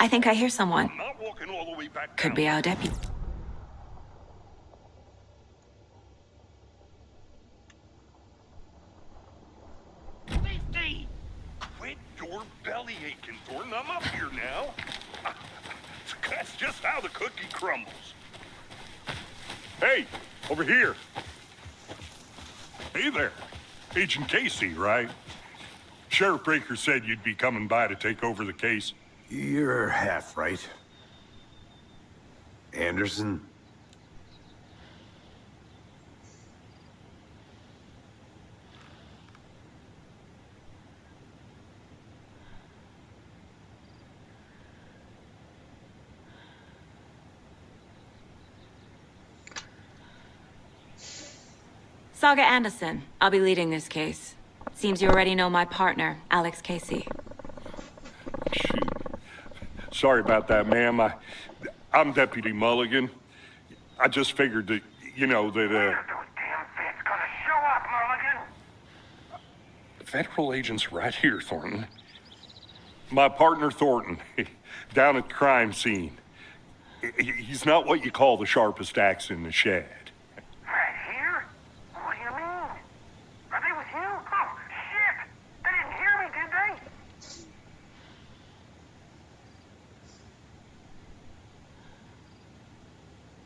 I think I hear someone. I'm not walking all the way back Could down. be our deputy. Safety! Quit your belly aching, Thornton. I'm up here now. That's just how the cookie crumbles. Hey, over here. Hey there. Agent Casey, right? Sheriff Breaker said you'd be coming by to take over the case. You're half right. Anderson? Saga Anderson. I'll be leading this case. Seems you already know my partner, Alex Casey. Shoot. Sorry about that, ma'am. I'm Deputy Mulligan. I just figured that, you know, that, Those damn feds gonna show up, Mulligan! Federal agent's right here, Thornton. My partner, Thornton, down at the crime scene. He's not what you call the sharpest axe in the shed. Right here? What do you mean? Are they with you? Oh, shit! They didn't hear me, did they?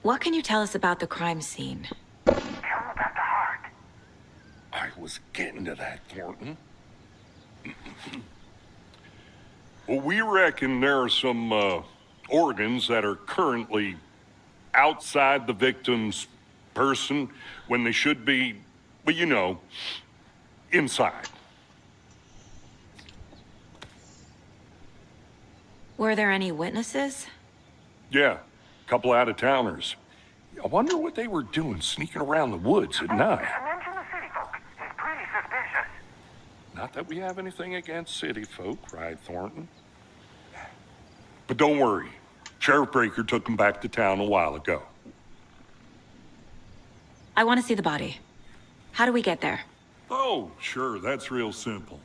What can you tell us about the crime scene? Tell them about the heart. I was getting to that, Thornton. Well, we reckon there are some, organs that are currently outside the victim's person when they should be, well, you know, inside. Were there any witnesses? Yeah, a couple out-of-towners. I wonder what they were doing sneaking around the woods at night. Mention the city folk. It's pretty suspicious. Not that we have anything against city folk, right, Thornton? But don't worry. Sheriff Breaker took them back to town a while ago. I want to see the body. How do we get there? Oh, sure, that's real simple.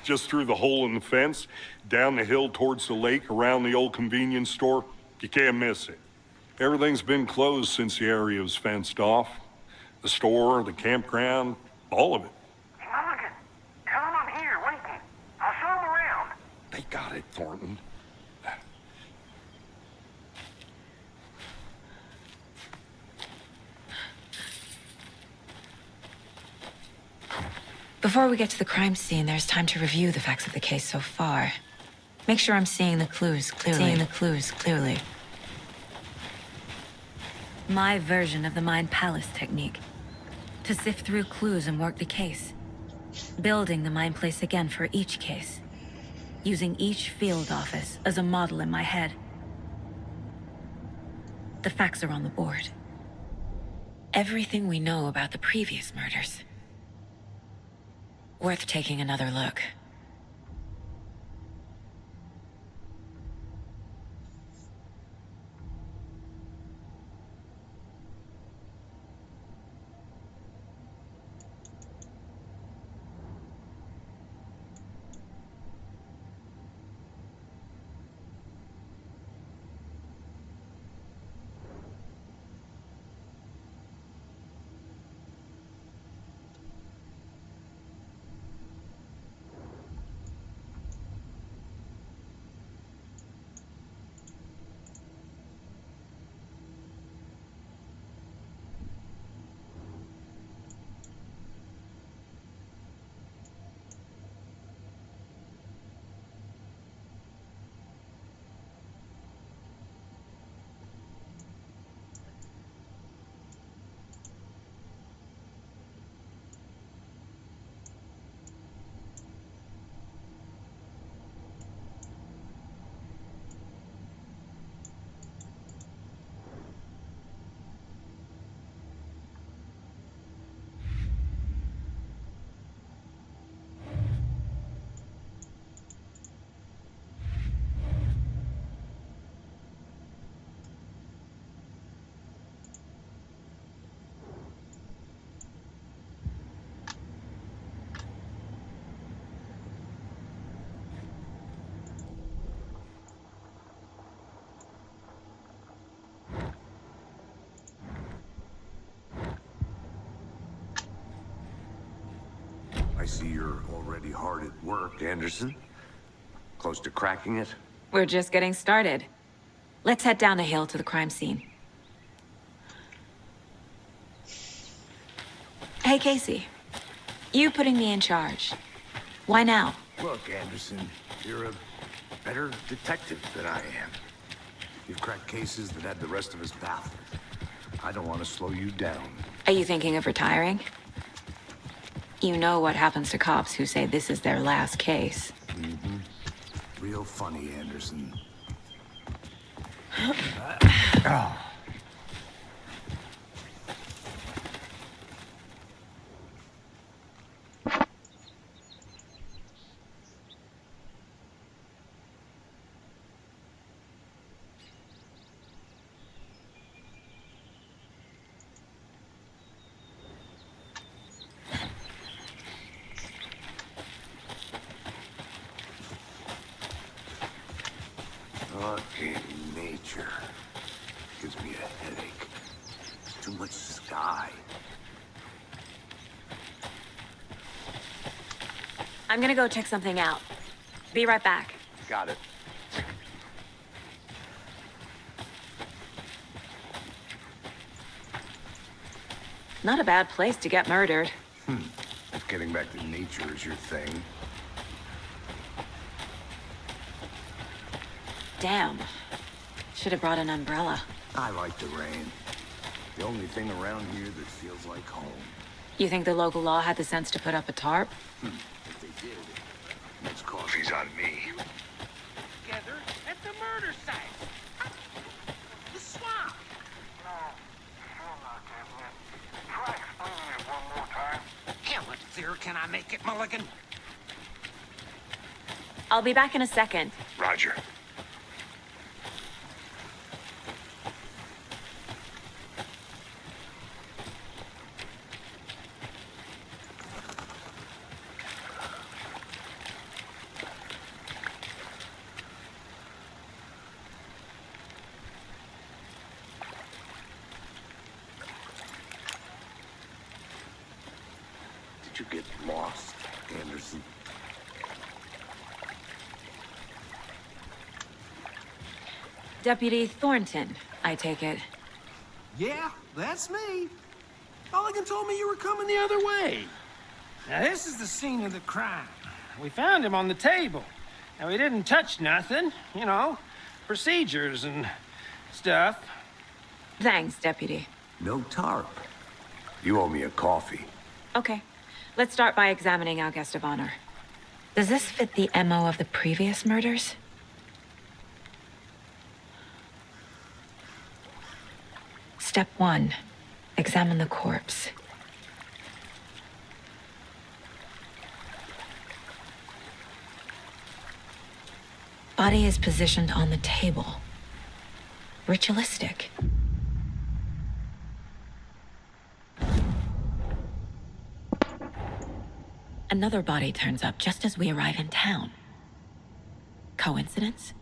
Just through the hole in the fence, down the hill towards the lake, around the old convenience store. You can't miss it. Everything's been closed since the area was fenced off. The store, the campground, all of it. Hey, Mulligan, tell them I'm here, waiting. I'll show them around. They got it, Thornton. Before we get to the crime scene, there's time to review the facts of the case so far. Make sure I'm seeing the clues clearly. My version of the Mind Palace technique. To sift through clues and work the case. Building the Mind Place again for each case. Using each field office as a model in my head. The facts are on the board. Everything we know about the previous murders. Worth taking another look. see you're already hard at work, Anderson. Close to cracking it? We're just getting started. Let's head down the hill to the crime scene. Hey, Casey. You putting me in charge. Why now? Look, Anderson, you're a better detective than I am. You've cracked cases that had the rest of us baffled. I don't want to slow you down. Are you thinking of retiring? You know what happens to cops who say this is their last case. Real funny, Anderson. Fucking nature. Gives me a headache. Too much sky. I'm gonna go check something out. Be right back. Got it. Not a bad place to get murdered. If getting back to nature is your thing. Damn. Should have brought an umbrella. I like the rain. The only thing around here that feels like home. You think the local law had the sense to put up a tarp? If they did, next coffee's on me. Together at the murder site. The swamp. No, sure not, Captain. Try explaining it one more time. Hell, what clearer can I make it, Mulligan? I'll be back in a second. Roger. Did you get lost, Anderson? Deputy Thornton, I take it. Yeah, that's me. Mulligan told me you were coming the other way. Now, this is the scene of the crime. We found him on the table. Now, we didn't touch nothing, you know, procedures and stuff. Thanks, Deputy. No tarp. You owe me a coffee. Okay. Let's start by examining our guest of honor. Does this fit the MO of the previous murders? Step 1. Examine the corpse. Body is positioned on the table. Ritualistic. Another body turns up just as we arrive in town. Coincidence?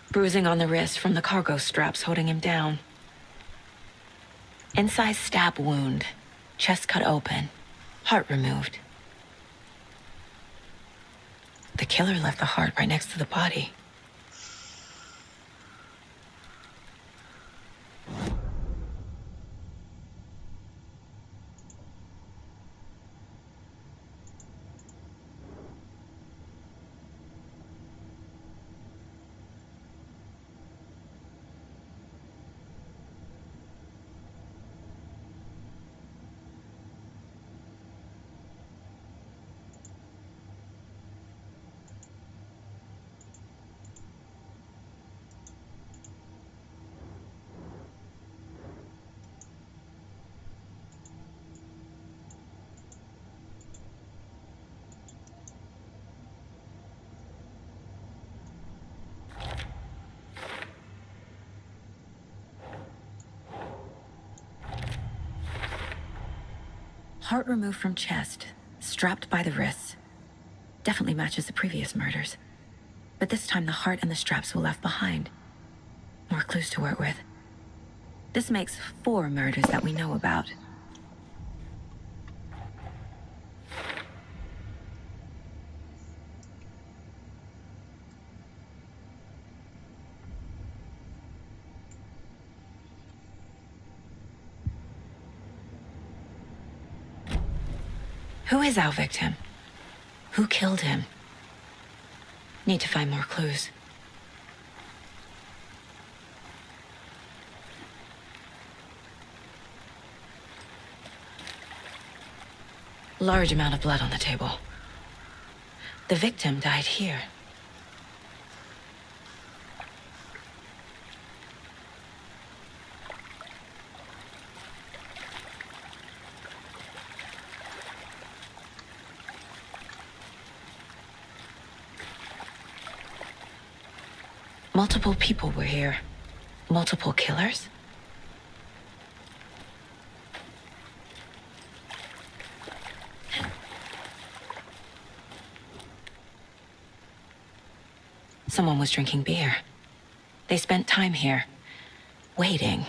Bruising on the wrist from the cargo straps holding him down. Incised stab wound. Chest cut open. Heart removed. The killer left the heart right next to the body. Heart removed from chest, strapped by the wrists. Definitely matches the previous murders. But this time the heart and the straps were left behind. More clues to work with. This makes 4 murders that we know about. Who is our victim? Who killed him? Need to find more clues. Large amount of blood on the table. The victim died here. Multiple people were here. Multiple killers? Someone was drinking beer. They spent time here, waiting.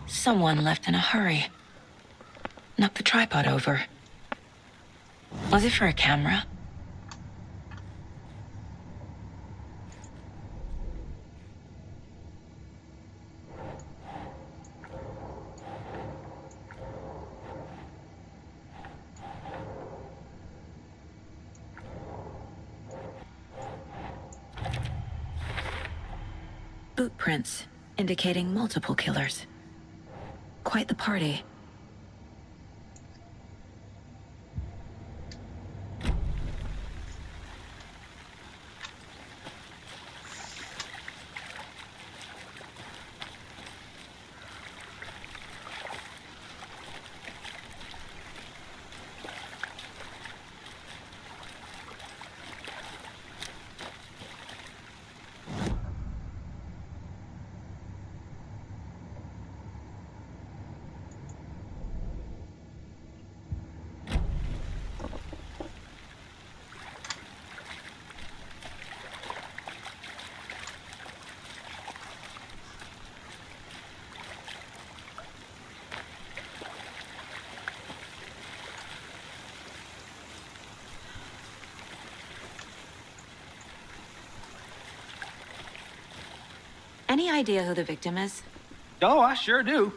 Someone left in a hurry. Knocked the tripod over. Was it for a camera? Boot prints indicating multiple killers. Quite the party. Any idea who the victim is? Oh, I sure do.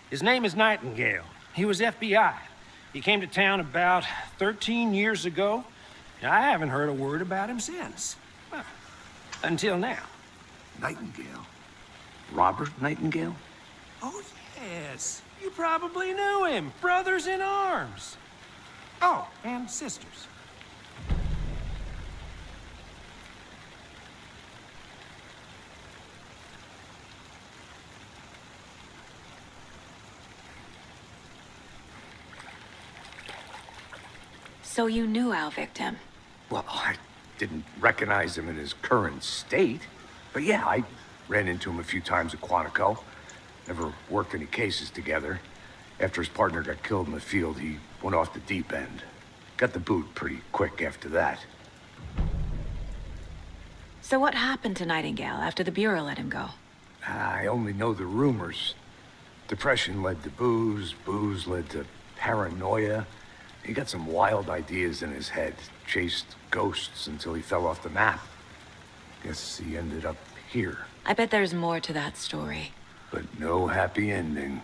His name is Nightingale. He was FBI. He came to town about 13 years ago. And I haven't heard a word about him since. Well, until now. Nightingale? Robert Nightingale? Oh, yes. You probably knew him. Brothers in arms. Oh, and sisters. So you knew our victim? Well, I didn't recognize him in his current state. But yeah, I ran into him a few times at Quantico. Never worked any cases together. After his partner got killed in the field, he went off the deep end. Got the boot pretty quick after that. So what happened to Nightingale after the Bureau let him go? I only know the rumors. Depression led to booze, booze led to paranoia. He got some wild ideas in his head, chased ghosts until he fell off the map. Guess he ended up here. I bet there's more to that story. But no happy ending.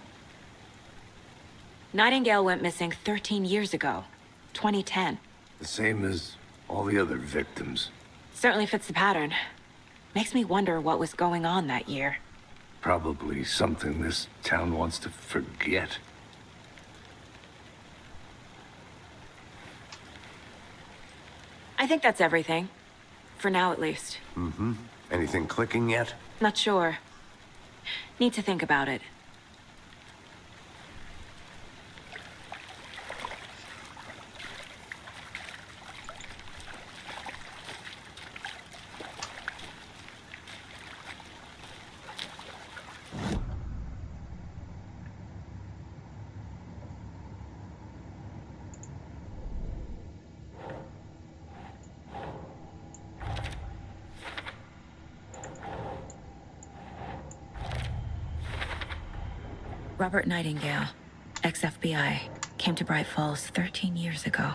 Nightingale went missing 13 years ago, 2010. The same as all the other victims. Certainly fits the pattern. Makes me wonder what was going on that year. Probably something this town wants to forget. I think that's everything. For now, at least. Mm-hmm. Anything clicking yet? Not sure. Need to think about it. Robert Nightingale, ex-FBI, came to Bright Falls 13 years ago.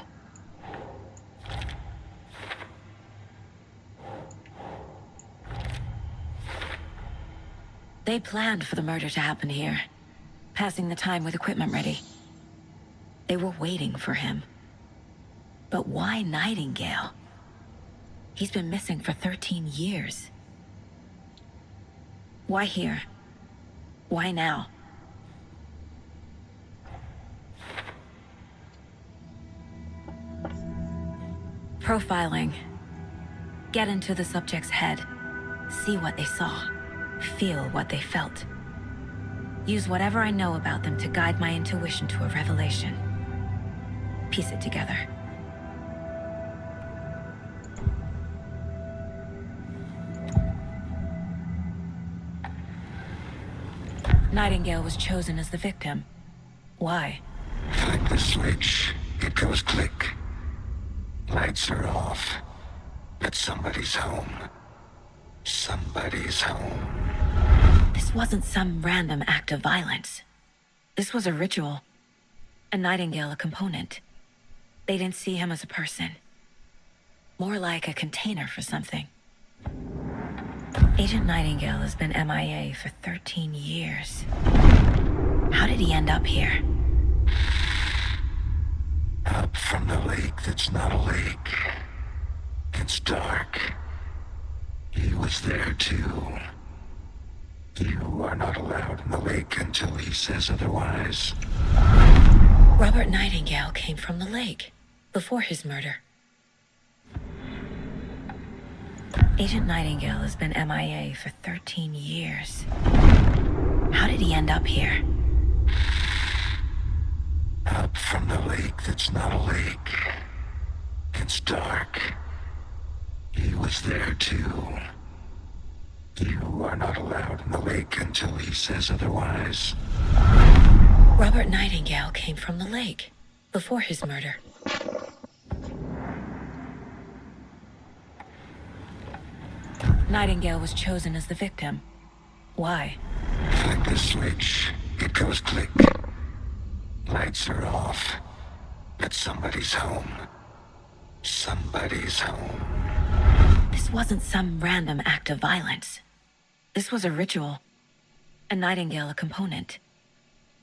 They planned for the murder to happen here, passing the time with equipment ready. They were waiting for him. But why Nightingale? He's been missing for 13 years. Why here? Why now? Profiling. Get into the subject's head. See what they saw. Feel what they felt. Use whatever I know about them to guide my intuition to a revelation. Piece it together. Nightingale was chosen as the victim. Why? Flick the switch, it goes click. Lights are off, but somebody's home. Somebody's home. This wasn't some random act of violence. This was a ritual. And Nightingale a component. They didn't see him as a person. More like a container for something. Agent Nightingale has been MIA for 13 years. How did he end up here? Up from the lake that's not a lake. It's dark. He was there too. You are not allowed in the lake until he says otherwise. Robert Nightingale came from the lake, before his murder. Agent Nightingale has been MIA for 13 years. How did he end up here? Up from the lake that's not a lake. It's dark. He was there too. You are not allowed in the lake until he says otherwise. Robert Nightingale came from the lake, before his murder. Nightingale was chosen as the victim. Why? Flick the switch, it goes click. Lights are off, but somebody's home. Somebody's home. This wasn't some random act of violence. This was a ritual. And Nightingale a component.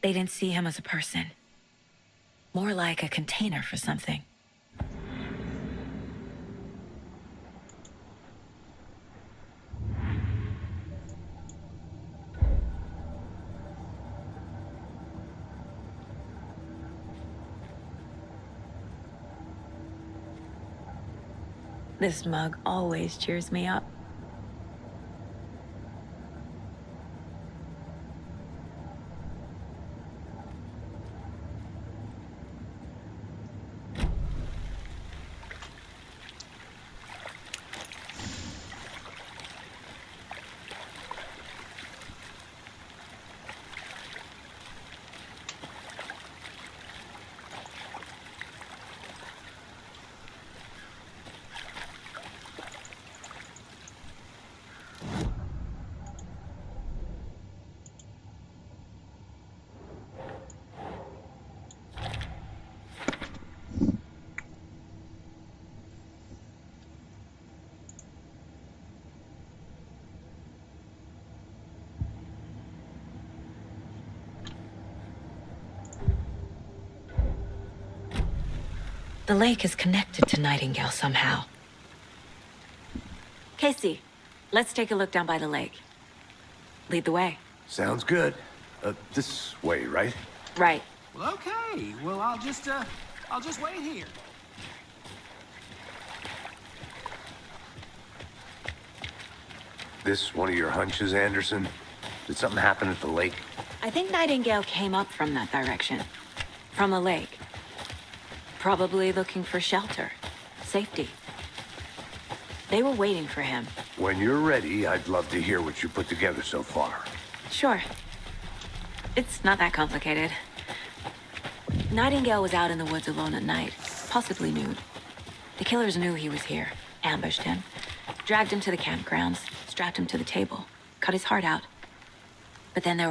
They didn't see him as a person. More like a container for something. This mug always cheers me up. The lake is connected to Nightingale somehow. Casey, let's take a look down by the lake. Lead the way. Sounds good. This way, right? Right. Well, okay. Well, I'll just wait here. This one of your hunches, Anderson? Did something happen at the lake? I think Nightingale came up from that direction. From the lake. Probably looking for shelter. Safety. They were waiting for him. When you're ready, I'd love to hear what you put together so far. Sure. It's not that complicated. Nightingale was out in the woods alone at night, possibly nude. The killers knew he was here, ambushed him, dragged him to the campgrounds, strapped him to the table, cut his heart out. But then there